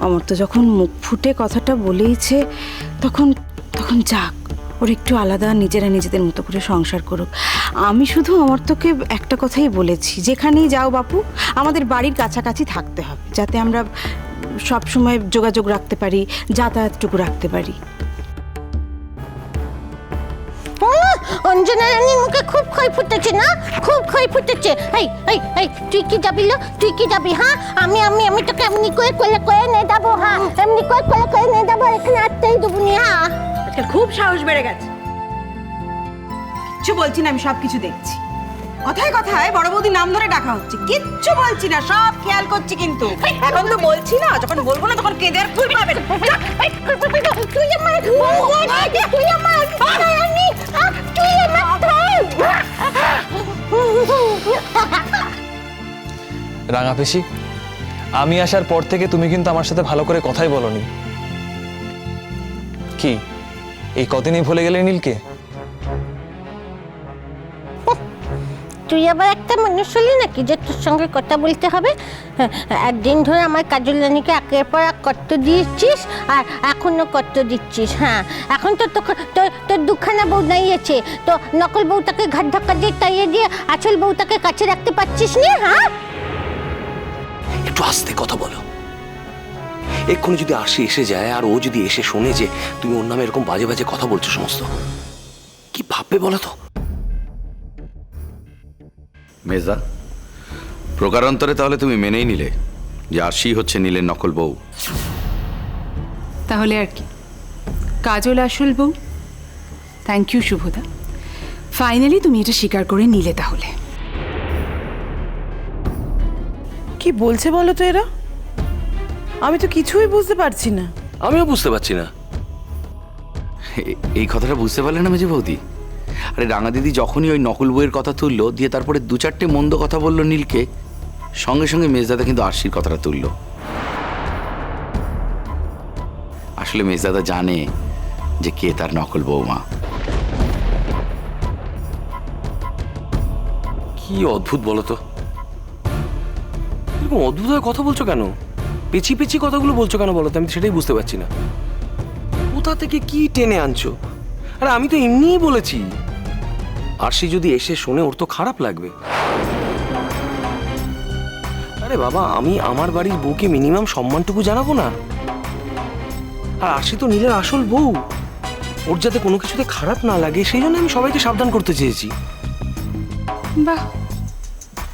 আমার তো যখন মুখ ফুটে কথাটা বলেইছে তখন তখন যাক, ওর একটু আলাদা, নিজেরা নিজেদের মতো করে সংসার করুক। আমি শুধু আমার তোকে একটা কথাই বলেছি, যেখানেই যাও বাপু আমাদের বাড়ির কাছাকাছি থাকতে হবে, যাতে আমরা সব সময় যোগাযোগ রাখতে পারি, যাতায়াতটুকু রাখতে পারি। অঞ্জনা রানীর মুখে খুব খই ফুটেছে না, খুব খই ফুটেছে। এই এই এই তুই কি যাবি লো, তুই কি যাবি? হ্যাঁ আমি আমি আমি তোকে এমনি করে কোলে নিয়ে যাবো। হ্যাঁ এমনি করে কোলে নিয়ে যাবো, এখানে আসতেই দেবো নি। হ্যাঁ আজকাল খুব সাহস বেড়ে গেছে। কিচ্ছু বলছি না, আমি সব কিছু দেখছি। কথায় কথায় বড় বৌদি নাম ধরে ডাকা হচ্ছে, কিচ্ছু বলছি না, সব খেয়াল করছি। কিন্তু এখন তো বলছি না, যখন বলবো না তখন কেঁদে আর ফুল পাবে। তুই আমার তুই আমার তুই রাঙা পেশি, আমি আসার পর থেকে তুমি কিন্তু আমার সাথে ভালো করে কথাই বলনি। কি এই কদিনই ভুলে গেলে নীলকে? তুই আবার একটা মানুষ হলি নাকি যে তোর সঙ্গে কথা বলতে হবে? একদিন ধরে আমার কাজল রানীকে একের পর এক কষ্ট দিয়েছিস আর এখনো কষ্ট দিচ্ছিস। হ্যাঁ এখন তো তোর দুখানা বউ দাঁড়িয়েছে, তো নকল বউটাকে ঘাট ধাক্কা দিয়ে তাইয়ে দিয়ে আসল বউটাকে কাছে রাখতে পারছিস না। হ্যাঁ একটু আস্তে কথা বলো। এক্ষুনি যদি আরশি এসে যায় আর ও যদি এসে শোনে যে তুমি ওর নামে এরকম বাজে বাজে কথা বলছো সমস্ত, কি ভাববে বলো তো? মেজা, প্রকারান্তরে তাহলে তুমি মেনেই নিলে যে আরশি হচ্ছে নীলের নকল বউ। তাহলে আর কি, কাজল আসল বউ। থ্যাংক ইউ শুভদা, ফাইনালি তুমি এটা স্বীকার করে নিলে। তাহলে কি বলছে বলো তো এরা? আমি তো কিছুই বুঝতে পারছি না। আমিও বুঝতে পারছি না। এই কথাটা বুঝতে পারলে না মেজে বৌদি? আরে রাঙা দিদি যখনই ওই নকল বইয়ের কথা তুললো, দিয়ে তারপরে দু চারটে মন্দ কথা বললো নীলকে, সঙ্গে সঙ্গে মেজদাদা কিন্তু আরশির কথাটা তুললো। আসলে মেজদাদা জানে যে কে তার নকল বৌমা। কি অদ্ভুত বলো তো, এরকম অদ্ভুত হয়ে কথা বলছো কেন? পেছি পেছি কথাগুলো বলছো কেন বলো তো? আমি সেটাই বুঝতে পারছি না। কোথা থেকে কি টেনে আনছো? আরে আমি তো এমনিই বলেছি, আরশি যদি এসে শোনে ওর তো খারাপ লাগবে। আরে বাবা, আমি আমার বাড়ির বউকে মিনিমাম সম্মানটুকু জানাবো না? আর আরশি তো নীলের আসল বউ, ওর যাতে কোনো কিছুতে খারাপ না লাগে সেই জন্য আমি সবাইকে সাবধান করতে চেয়েছি। বাহ,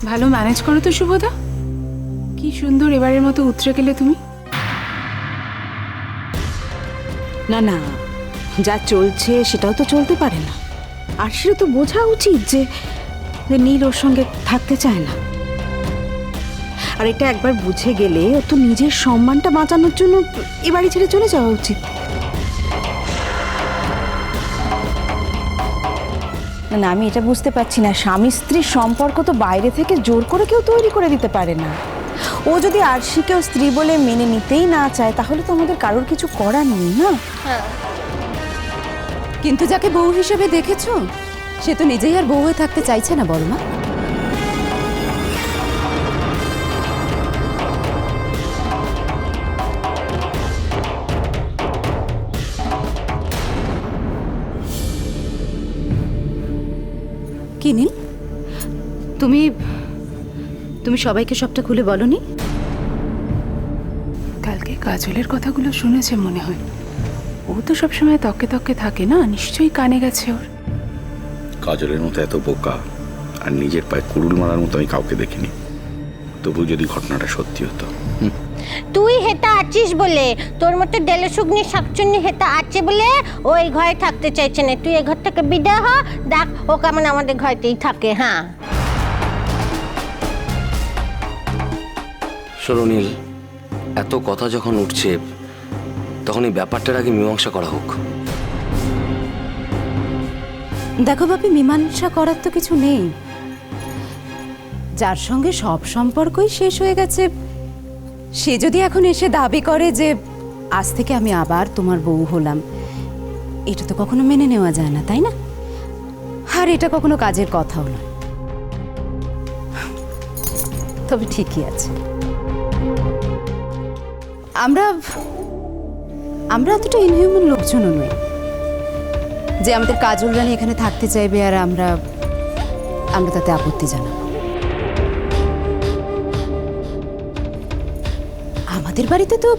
ভালো ম্যানেজ করো তো শুভদা। কি সুন্দর এবারের মতো উতরে গেলে তুমি। না না, যা চলছে সেটাও তো চলতে পারে না। আরশিরও তো বোঝা উচিত যে নীল ওর সঙ্গে থাকতে চায় না। আর এটা একবার বুঝে গেলে ও তো নিজের সম্মানটা বাঁচানোর জন্য এ বাড়ি ছেড়ে চলে যাওয়া উচিত। না, আমি এটা বুঝতে পারছি না, স্বামী স্ত্রীর সম্পর্ক তো বাইরে থেকে জোর করে কেউ তৈরি করে দিতে পারে না। ও যদি আরশিকেও স্ত্রী বলে মেনে নিতেই না চায়, তাহলে তো আমাদের কারোর কিছু করার নেই না। কিন্তু যাকে বউ হিসেবে দেখেছো সে তো নিজেই আর বউ হয়ে থাকতে চাইছে না, বল মা। কি নীল, তুমি তুমি সবাইকে সবটা খুলে বলনি? কালকে কাজলের কথাগুলো শুনেছে মনে হয়। ও তো সবসময় তকে তকে থাকে না, নিশ্চয়ই কানে গেছে ওর। কাজলের মতো এত বোকা আর নিজের পায়ে কুড়ুল মারার মতো আমি কাউকে দেখিনি। তবু যদি ঘটনাটা সত্যি হতো। তুই হেতা আছিস বলে, তোর মতো দেলসুগ্নি শাকচুন্নি হেতা আছে বলে ও এই ঘরে থাকতে চাইছে না। তুই এই ঘর থেকে বিদায় হ, দেখ ও কেমন আমাদের ঘরেতেই থাকে। হ্যাঁ শোনো নীল, এত কথা যখন উঠছে তখন এই ব্যাপারটার আগে মীমাংসা করা হোক। দেখো বাপি, মীমাংসা করার তো কিছু নেই। যার সঙ্গে সব সম্পর্কই শেষ হয়ে গেছে, সে যদি এখন এসে দাবি করে যে আজ থেকে আমি আবার তোমার বউ হলাম, এটা তো কখনো মেনে নেওয়া যায় না, তাই না? আর এটা কখনো কাজের কথাও নয়। তবে ঠিকই আছে, আমরা আমরা এতটা ইনহিউম্যান লোকজনও নই যে আমাদের কাজল রানী এখানে থাকতে চাইবে আর আমরা আমরা তাতে আপত্তি জানাবো। আমাদের বাড়িতে তো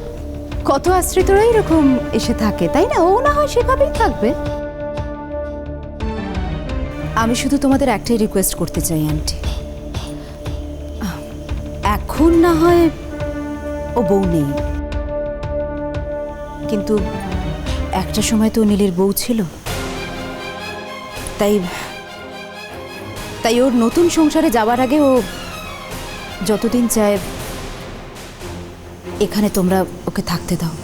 কত আশ্রিতরা এরকম এসে থাকে, তাই না? ও না হয় সেভাবেই থাকবে। আমি শুধু তোমাদের একটাই রিকোয়েস্ট করতে চাই আন্টি, এখন না হয় ও বউ নেই, কিন্তু একটা সময় তো নীলের বউ ছিল, তাই তাই ওর নতুন সংসারে যাওয়ার আগে ও যতদিন চায় এখানে তোমরা ওকে থাকতে দাও।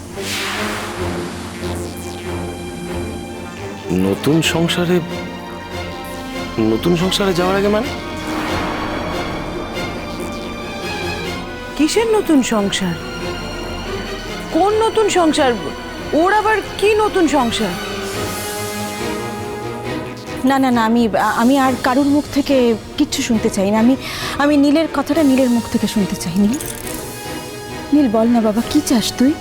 নতুন সংসারে যাওয়ার আগে মানে? কিসের নতুন সংসার? কোন নতুন সংসার? ওর আবার কি নতুন সংসার? না না না, আমি আর কারোর মুখ থেকে কিচ্ছু শুনতে চাই না। আমি নীলের কথাটা নীলের মুখ থেকে শুনতে চাই। নীল বল না বাবা, কি চাস তুই?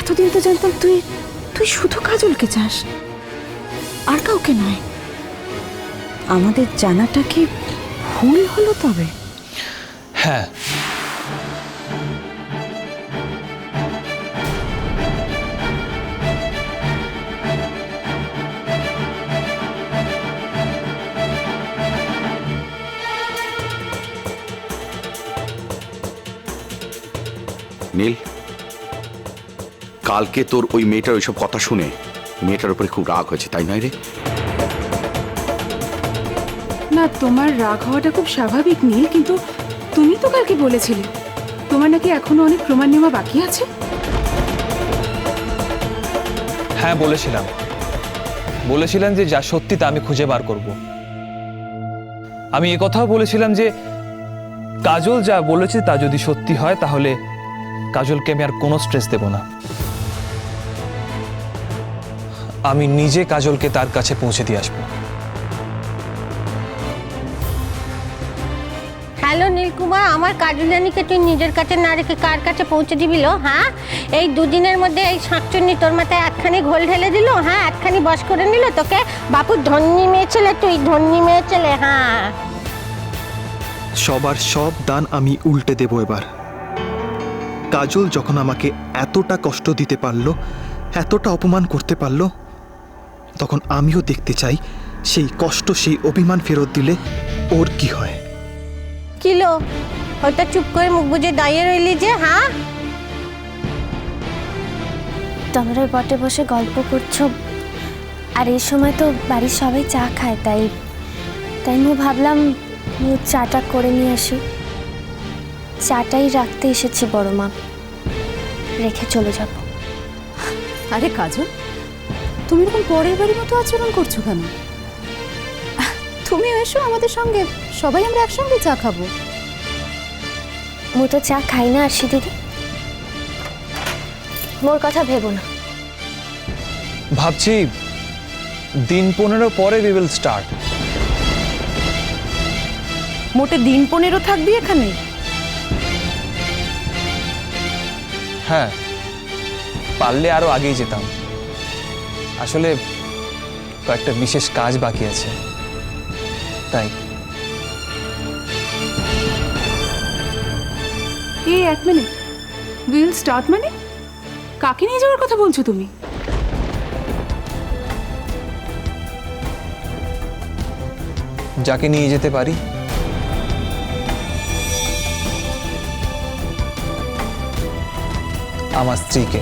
এতদিন তো জানতাম তুই শুধু কাজলকে চাস, আর কাউকে নয়। আমাদের জানাটা কি ভুল হলো তবে? হ্যাঁ, নীল, কালকে তোর ওই মেয়েটার ওইসব কথা শুনে মেয়েটার উপরে খুব রাগ হয়েছে, তাই নয় রে? না, তোমার রাগ হওয়াটা খুব স্বাভাবিক নীল, কিন্তু তুমি তো কালকে বলেছিলে তোমার নাকি এখনো অনেক প্রমাণ নেওয়া বাকি আছে। হ্যাঁ বলেছিলাম যে যা সত্যি তা আমি খুঁজে বার করব। আমি কথাও বলেছিলাম যে কাজল যা বলেছে তা যদি সত্যি হয় তাহলে কাজলকে আমি আর কোনো স্ট্রেস দেব না। আমি নিজে কাজলকে তার কাছে পৌঁছে দিয়ে আসবো। হ্যালো নীলকুমার, আমার কাজুলানিকে তুই নিজের কাছে না রেখে কার কাছে পৌঁছে দিবিল? হ্যাঁ, এই দুদিনের মধ্যে এই শাঁকচুন্নি তোর মাথায় একখানি ঘোল ঢেলে দিল। হ্যাঁ, একখানি বশ করে নিল তোকে। বাপু ধন্যি মেয়ে ছেলে, তুই ধন্যি মেয়ে ছেলে। হ্যাঁ, সবার সব দান আমি উল্টে দেব এবার। কাজল যখন আমাকে এতটা কষ্ট দিতে পারলো, এতটা অপমান করতে পারলো, তখন আমিও দেখতে চাই সেই কষ্ট, সেই অভিমান ফেরত দিলে ওর কি হয়। কিলো ওটা চুপ করে মুখ বুজে দাঁড়িয়ে রইলি যে? হ্যাঁ, তোমরা ওই বটে বসে গল্প করছো, আর এই সময় তো বাড়ির সবাই চা খায়, তাই আমি ভাবলাম চাটা করে নিয়ে আসি। চাটাই রাখতে এসেছি বড় মা, রেখে চলে যাব। আরে কাজল, তুমি এরকম পরের বাড়ির মতো আচরণ করছো কেন? তুমি এসো আমাদের সঙ্গে, সবাই আমরা একসঙ্গে চা খাবো। তো চা খাই না আরশি দিদি, মোর কথা ভেবো না। ভাবছি দিন 15 পরে উই উইল স্টার্ট। মোটে দিন 15 থাকবি এখানে? হ্যাঁ, পারলে আরো আগেই যেতাম। আসলে কয়েকটা বিশেষ কাজ বাকি আছে, তাই। এই এক মিনিট, উইল স্টার্ট মানে কাকে নিয়ে যাওয়ার কথা বলছো তুমি? যাকে নিয়ে যেতে পারি। আমার স্ত্রীকে।